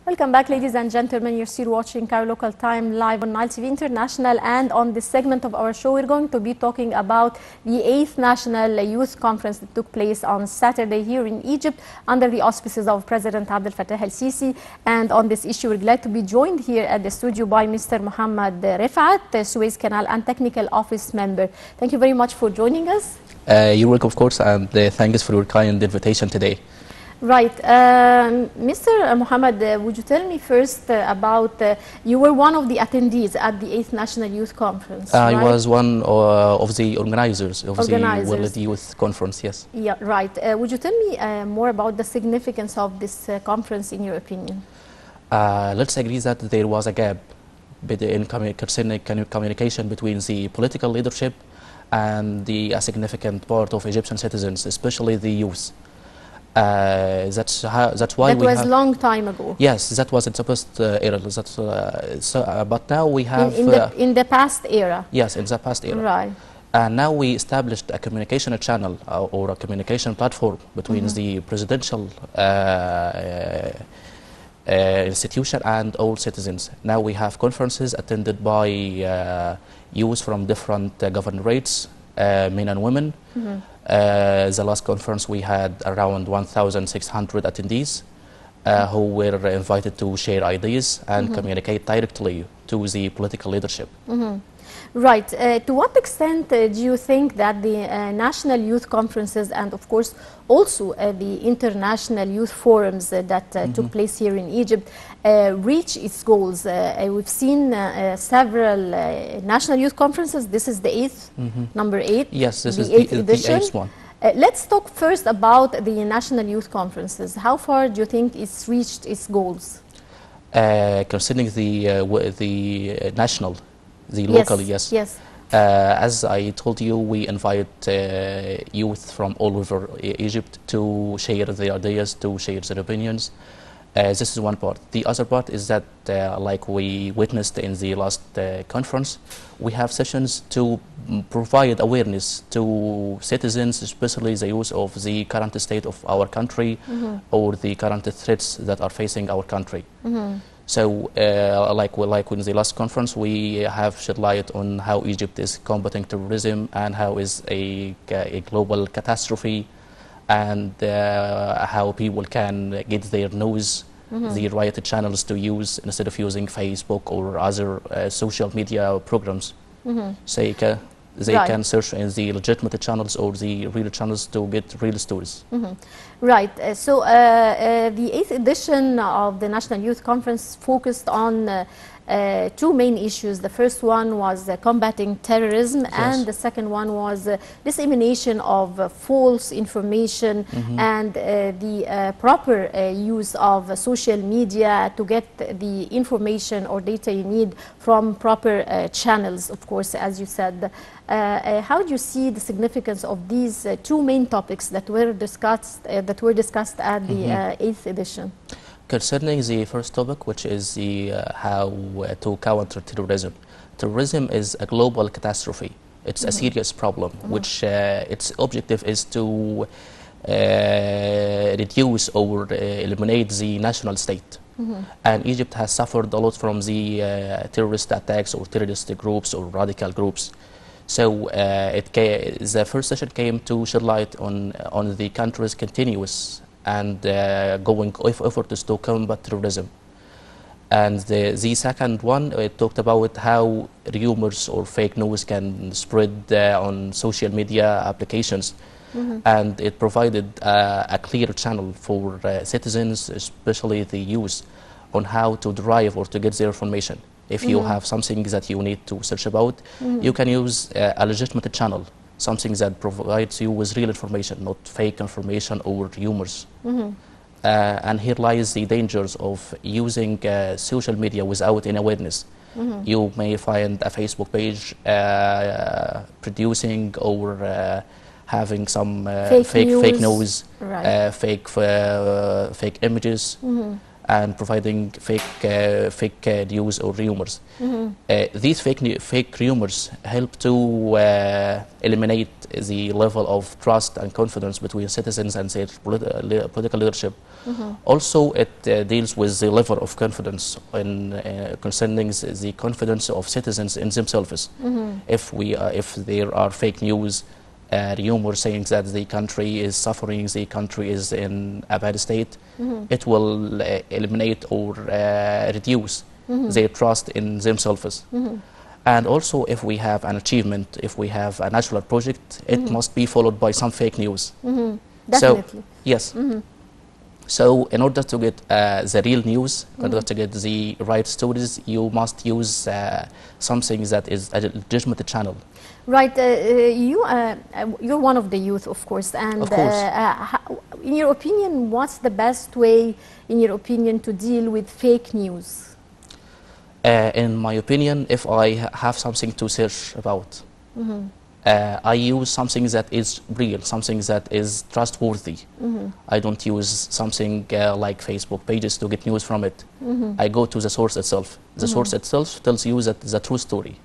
Welcome back, ladies and gentlemen. You're still watching Cairo Local Time live on Nile TV International, and on this segment of our show, we're going to be talking about the 8th National Youth Conference that took place on Saturday here in Egypt under the auspices of President Abdel Fattah el-Sisi. And on this issue, we're glad to be joined here at the studio by Mr. Mohammed Rifat, Suez Canal and Technical Office Member. Thank you very much for joining us. You're welcome, of course, and thanks for your kind invitation today. Right. Mr. Mohammed, would you tell me first about, you were one of the attendees at the 8th National Youth Conference, I right? was one of the organizers of the World Youth Conference, yes. Yeah, right. Would you tell me more about the significance of this conference in your opinion? Let's agree that there was a gap in communication between the political leadership and a significant part of Egyptian citizens, especially the youth. That's why that was a long time ago. Yes, that was in the past era. But now we have in the past era. Yes, in the past era. Right. And now we established a communication channel or a communication platform between the presidential institution and all citizens. Now we have conferences attended by youth from different governorates, men and women. The last conference we had around 1,600 attendees who were invited to share ideas and communicate directly to the political leadership. Right. To what extent do you think that the national youth conferences and of course also the international youth forums that took place here in Egypt reach its goals? We've seen several national youth conferences. This is the 8th, number 8. Yes, this is the the 8th one. Let's talk first about the national youth conferences. How far do you think it's reached its goals? Concerning the national, the local, yes. As I told you, we invite youth from all over Egypt to share their ideas, to share their opinions. This is one part. The other part is that, like we witnessed in the last conference, we have sessions to provide awareness to citizens, especially the youth, of the current state of our country or the current threats that are facing our country. So, like in the last conference, we have shed light on how Egypt is combating terrorism and how is a global catastrophe, and how people can get their news, the right channels to use instead of using Facebook or other social media programs. So they can search in the legitimate channels or the real channels to get real stories. Right. So the 8th edition of the National Youth Conference focused on two main issues. The first one was combating terrorism, and the second one was dissemination of false information and the proper use of social media to get the information or data you need from proper channels, of course, as you said. How do you see the significance of these two main topics that were discussed at the 8th edition? Concerning the first topic, which is how to counter terrorism. Terrorism is a global catastrophe. It's a serious problem, which its objective is to reduce or eliminate the national state. And Egypt has suffered a lot from the terrorist attacks or terrorist groups or radical groups. So the first session came to shed light on the country's continuous and going efforts to combat terrorism. And the second one, it talked about how rumors or fake news can spread on social media applications. And it provided a clear channel for citizens, especially the youth, on how to derive or to get their information. If you have something that you need to search about, you can use a legitimate channel, something that provides you with real information, not fake information or rumors. And here lies the dangers of using social media without any awareness. You may find a Facebook page producing or having some fake news, fake images, and providing fake news or rumors. These fake rumors help to eliminate the level of trust and confidence between citizens and their political leadership. Also, it deals with the level of confidence in concerning the confidence of citizens in themselves. If there are fake news, rumors saying that the country is suffering, the country is in a bad state, it will eliminate or reduce their trust in themselves. And also, if we have an achievement, if we have a national project, it must be followed by some fake news. Definitely. So, yes. So, in order to get the real news, in order to get the right stories, you must use something that is a legitimate channel. Right. You're one of the youth, of course. And of course. In your opinion, what's the best way, in your opinion, to deal with fake news? In my opinion, if I have something to search about, I use something that is real, something that is trustworthy. I don't use something like Facebook pages to get news from it. I go to the source itself. The source itself tells you that the true story.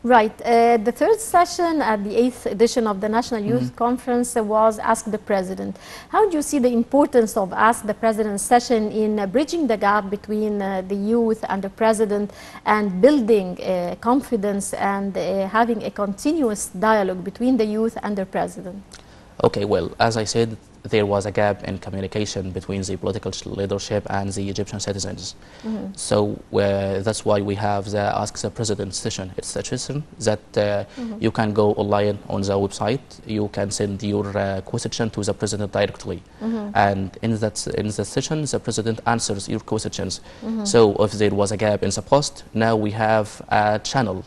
Right. The third session at the 8th edition of the National Youth Conference was Ask the President. How do you see the importance of Ask the President session in bridging the gap between the youth and the President and building confidence and having a continuous dialogue between the youth and the President? Okay, well, as I said, there was a gap in communication between the political leadership and the Egyptian citizens. So that's why we have the Ask the President session. It's a session that you can go online on the website. You can send your question to the President directly. And in that session, the President answers your questions. So if there was a gap in the past, now we have a channel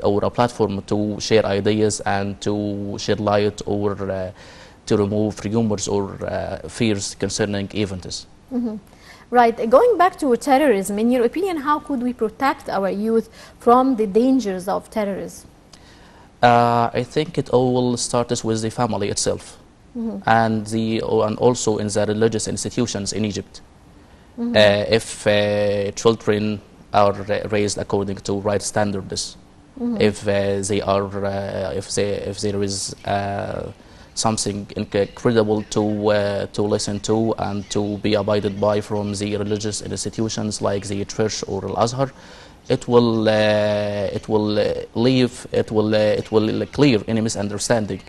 or a platform to share ideas and to shed light or to remove rumors or fears concerning events. Right. Going back to terrorism, in your opinion, how could we protect our youth from the dangers of terrorism? I think it all starts with the family itself and also in the religious institutions in Egypt. If children are raised according to right standards, if they are, if there is something incredible to listen to and to be abided by from the religious institutions like the church or Al-Azhar, it will clear any misunderstanding,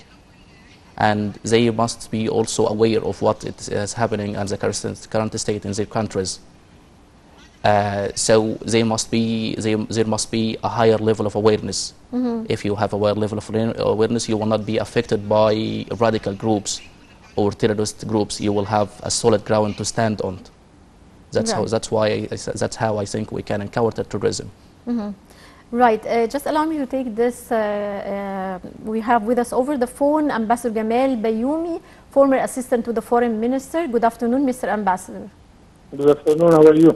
and they must be also aware of what is happening and the current state in their countries. So there must be a higher level of awareness. If you have a higher level of awareness, you will not be affected by radical groups or terrorist groups. You will have a solid ground to stand on. That's how I think we can encounter terrorism. Right. Just allow me to take this. We have with us over the phone Ambassador Gamal Bayoumi, former assistant to the Foreign Minister. Good afternoon, Mr. Ambassador. Good afternoon. How are you?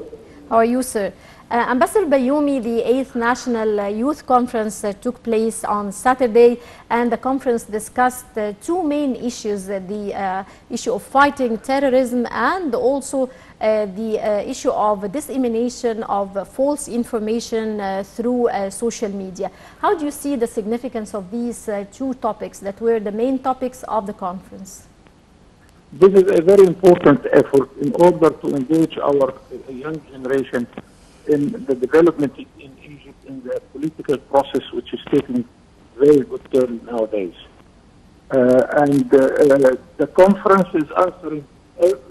How are you, sir? Ambassador Bayoumi, the 8th National Youth Conference took place on Saturday, and the conference discussed two main issues, the issue of fighting terrorism and also the issue of dissemination of false information through social media. How do you see the significance of these two topics that were the main topics of the conference? This is a very important effort in order to engage our young generation in the development in Egypt, in the political process, which is taking very good turn nowadays. The conference is answering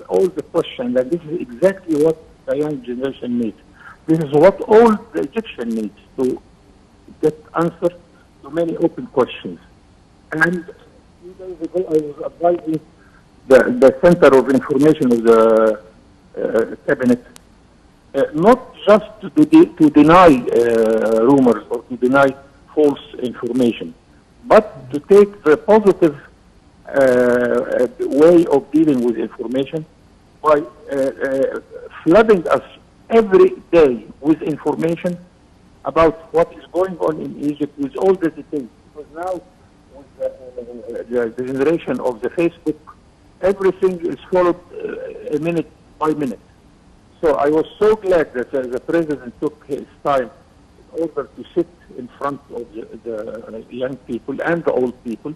all the questions, and this is exactly what the young generation needs. This is what all the Egyptians need to get answers to many open questions. And a few days ago, I was advising the Center of Information of the Cabinet not just to deny rumors or to deny false information, but to take the positive way of dealing with information by flooding us every day with information about what is going on in Egypt with all the details. Because now, with the generation of the Facebook, everything is followed a minute by minute. So I was so glad that the president took his time in order to sit in front of the young people and the old people,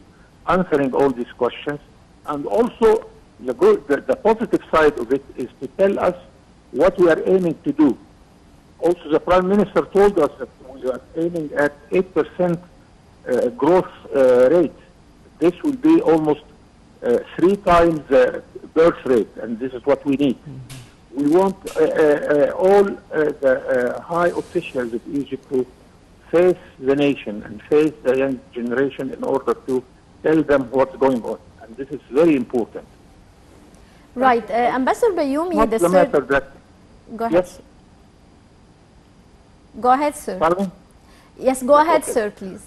answering all these questions. And also, the positive side of it is to tell us what we are aiming to do. Also, the Prime Minister told us that we are aiming at 8% growth rate. This will be almost 3 times the birth rate, and this is what we need. Mm-hmm. We want all the high officials of Egypt to face the nation and face the young generation in order to tell them what's going on. And this is very important. Right. Ambassador Bayoumi, not the matter that... Go ahead. Yes? Go ahead, sir. Pardon? Yes, go ahead, sir, please.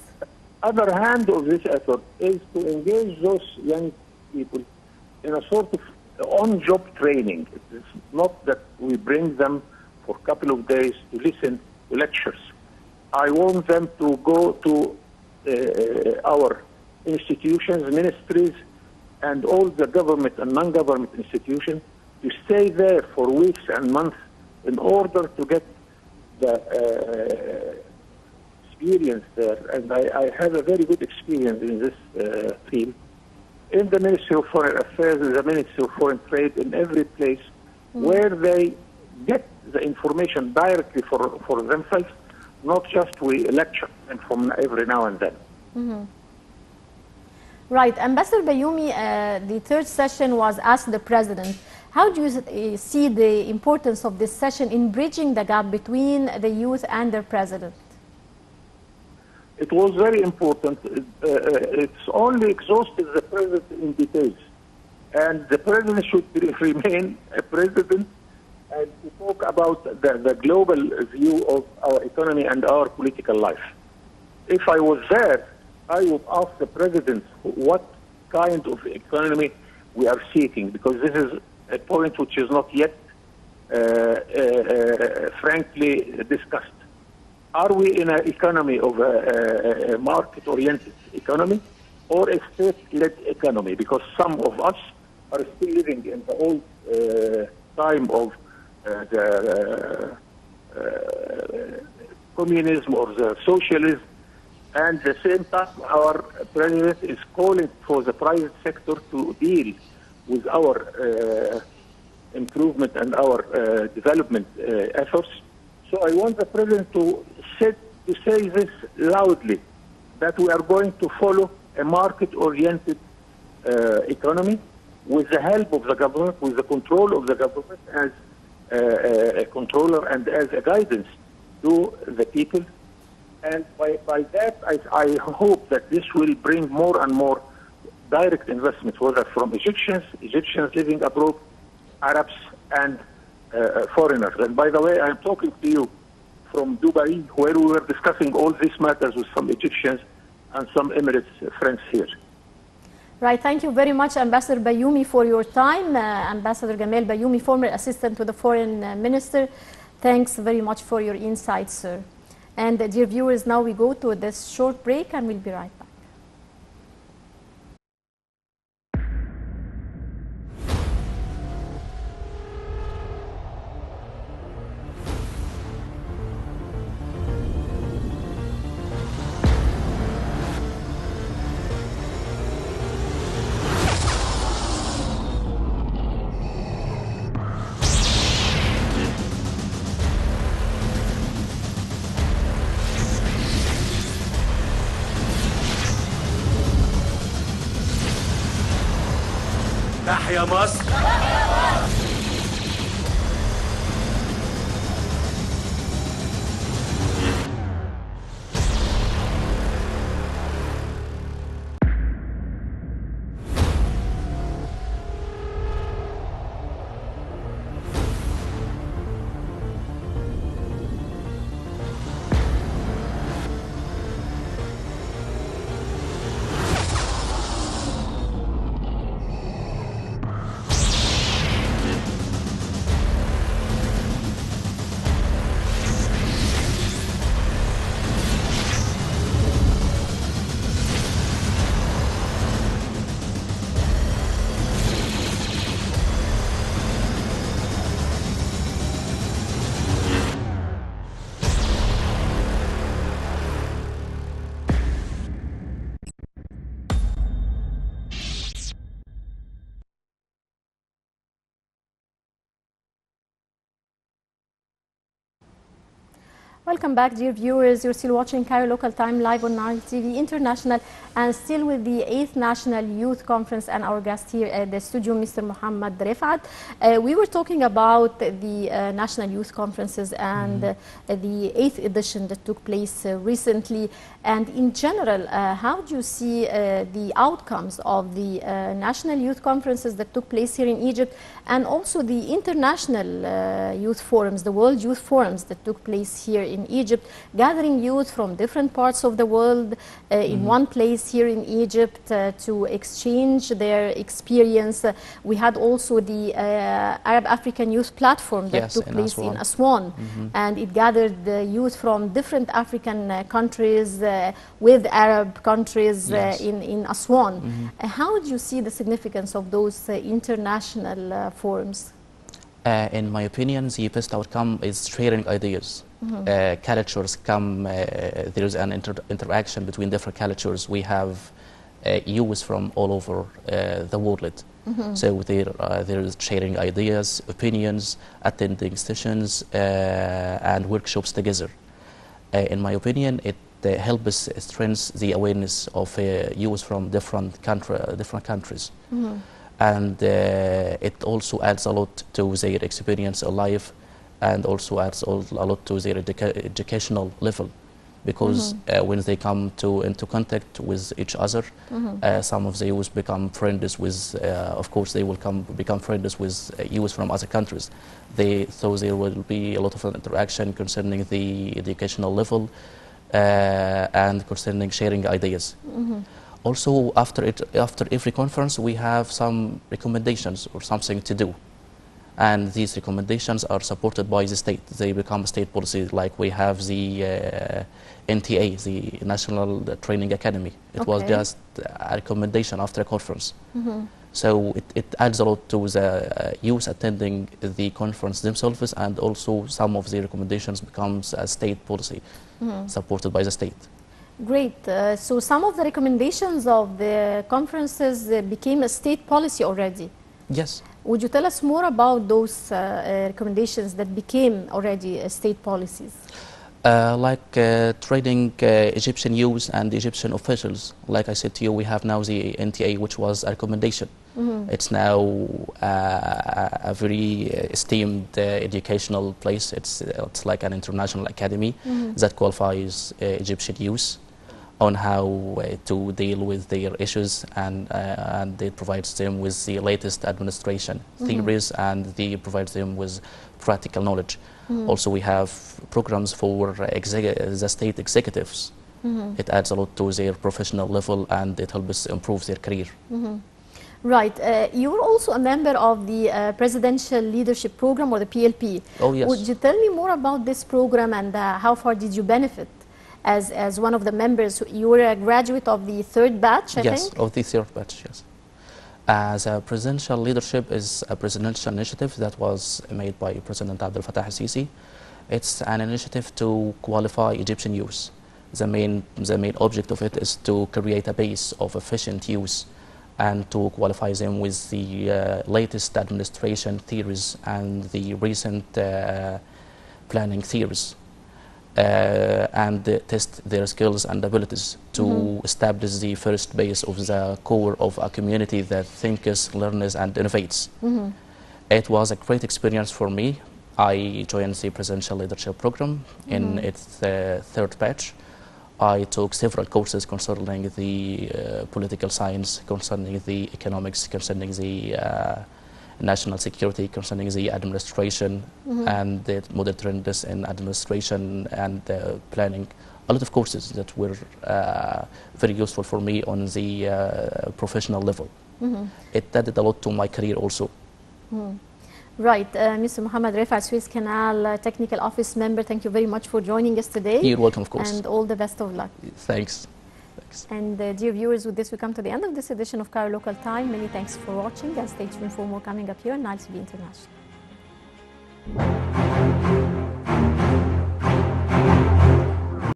Other hand of this effort is to engage those young people in a sort of on-job training. It's not that we bring them for a couple of days to listen to lectures. I want them to go to our institutions, ministries, and all the government and non-government institutions to stay there for weeks and months in order to get the experience there. And I have a very good experience in this field. In the Ministry of Foreign Affairs, in the Ministry of Foreign Trade, in every place where they get the information directly for themselves, not just we lecture them from every now and then. Mm-hmm. Right. Ambassador Bayoumi, the third session was Ask the President. How do you see the importance of this session in bridging the gap between the youth and their president? It was very important. It's only exhausted the president in details. And the president should remain a president and to talk about the global view of our economy and our political life. If I was there, I would ask the president what kind of economy we are seeking, because this is a point which is not yet frankly discussed. Are we in an economy of a market-oriented economy or a state-led economy? Because some of us are still living in the old time of the communism or the socialism, and at the same time our president is calling for the private sector to deal with our improvement and our development efforts. So I want the president to say this loudly, that we are going to follow a market-oriented economy with the help of the government, with the control of the government as a controller and as a guidance to the people. And by that, I hope that this will bring more and more direct investments, whether from Egyptians living abroad, Arabs, and foreigners. And by the way, I'm talking to you from Dubai, where we were discussing all these matters with some Egyptians and some Emirates friends here. Right. Thank you very much, Ambassador Bayoumi, for your time. Ambassador Gamal Bayoumi, former assistant to the foreign minister. Thanks very much for your insights, sir. And dear viewers, now we go to this short break and we'll be right back. تحيا مصر. Welcome back, dear viewers. You're still watching Cairo Local Time live on Nile TV International, and still with the 8th National Youth Conference and our guest here at the studio, Mr. Muhammad Rifat. We were talking about the National Youth Conferences and the 8th edition that took place recently. And in general, how do you see the outcomes of the National Youth Conferences that took place here in Egypt, and also the international youth forums, the World Youth Forums that took place here in Egypt, gathering youth from different parts of the world in one place here in Egypt to exchange their experience. We had also the Arab African Youth Platform that took place in Aswan, and it gathered the youth from different African countries with Arab countries in Aswan. How do you see the significance of those international forums? In my opinion, the best outcome is sharing ideas. Cultures come, there is an interaction between different cultures. We have youth from all over the world. So there is sharing ideas, opinions, attending sessions and workshops together. In my opinion, it helps strengthen the awareness of youth from different countries. And it also adds a lot to their experience of life, and also adds a lot to their educational level, because when they come into contact with each other, some of the youth become friends with, of course they will become friends with youth from other countries. So there will be a lot of interaction concerning the educational level and concerning sharing ideas. Also, after every conference, we have some recommendations or something to do. And these recommendations are supported by the state. They become state policy, like we have the NTA, the National Training Academy. It was just a recommendation after a conference. So it adds a lot to the youth attending the conference themselves, and also some of the recommendations becomes a state policy supported by the state. Great. So some of the recommendations of the conferences became a state policy already. Yes. Would you tell us more about those recommendations that became already state policies? Like training Egyptian youth and Egyptian officials. Like I said to you, we have now the NTA, which was a recommendation. It's now a very esteemed educational place. It's like an international academy that qualifies Egyptian youth on how to deal with their issues, and it provides them with the latest administration theories, and they provides them with practical knowledge. Also, we have programs for the state executives. It adds a lot to their professional level, and it helps improve their career. Right. You were also a member of the Presidential Leadership Program, or the PLP. Oh, yes. Would you tell me more about this program, and how far did you benefit as one of the members? You were a graduate of the 3rd batch, I think? Yes, of the 3rd batch, yes. The presidential leadership is a presidential initiative that was made by President Abdel Fattah al-Sisi. It's an initiative to qualify Egyptian youth. The main object of it is to create a base of efficient youth and to qualify them with the latest administration theories and the recent planning theories, and test their skills and abilities to establish the first base of the core of a community that thinks, learns, and innovates. It was a great experience for me. I joined the Presidential Leadership Program in its 3rd batch. I took several courses concerning the political science, concerning the economics, concerning the national security, concerning the administration and the modern trends in administration and planning. A lot of courses that were very useful for me on the professional level. It added a lot to my career also. Right. Mr. Muhammad Rifat, Suez Canal Technical Office Member, thank you very much for joining us today. You're welcome, of course. And all the best of luck. Thanks. And dear viewers, with this we come to the end of this edition of Cairo Local Time. Many thanks for watching, and stay tuned for more coming up here on Nile TV International.